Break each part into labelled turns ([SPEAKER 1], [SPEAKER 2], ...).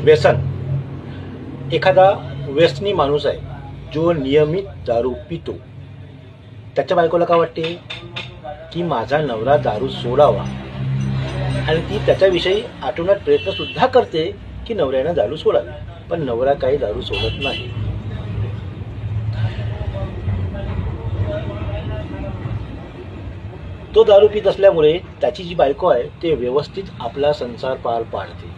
[SPEAKER 1] व्यसन. एखादा व्यसनी माणूस आहे जो नियमित दारू पितो. त्याच्या बायकोला काय वाटते की माझा नवरा दारू सोडावा, आणि ती त्याच्याविषयी आठवण्यात प्रयत्न सुद्धा करते की नवऱ्यानं दारू सोडावी, पण नवरा काही दारू सोडत नाही. तो दारू पित असल्यामुळे त्याची जी बायको आहे ते व्यवस्थित आपला संसार पार पाडते.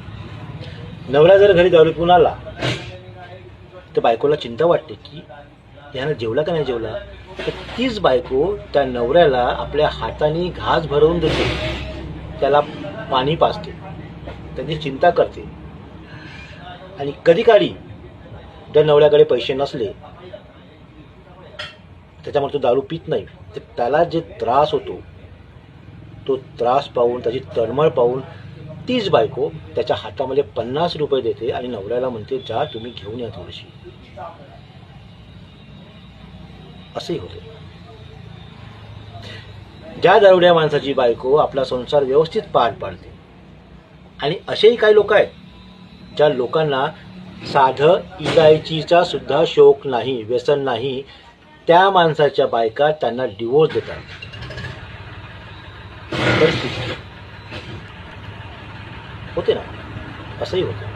[SPEAKER 1] नवरा जर घरी दारू पिऊन आला तर बायकोला चिंता वाटते की यानं जेवला का नाही जेवला. तर तीच बायको त्या नवऱ्याला आपल्या हाताने घास भरवून देते, त्याला पाणी पाजते, त्याची चिंता करते. आणि कधी काळी जर नवऱ्याकडे पैसे नसले, त्याच्यामुळे तो दारू पित नाही, तर त्याला जे त्रास होतो तो त्रास पाहून, त्याची तळमळ पाहून तीच बायको त्याच्या हातामध्ये 50 रुपये देते आणि नवऱ्याला म्हणते जा तुम्ही घेऊन या थोडीशी. असंही होते. ज्या दारुड्या माणसाची बायको आपला संसार व्यवस्थित पार पाडते, आणि असेही काही लोक आहेत ज्या लोकांना साधं इलायचीचा सुद्धा शौक नाही, व्यसन नाही, त्या माणसाच्या बायका त्यांना डिवोर्स देतात. होते ना, असंही होतं.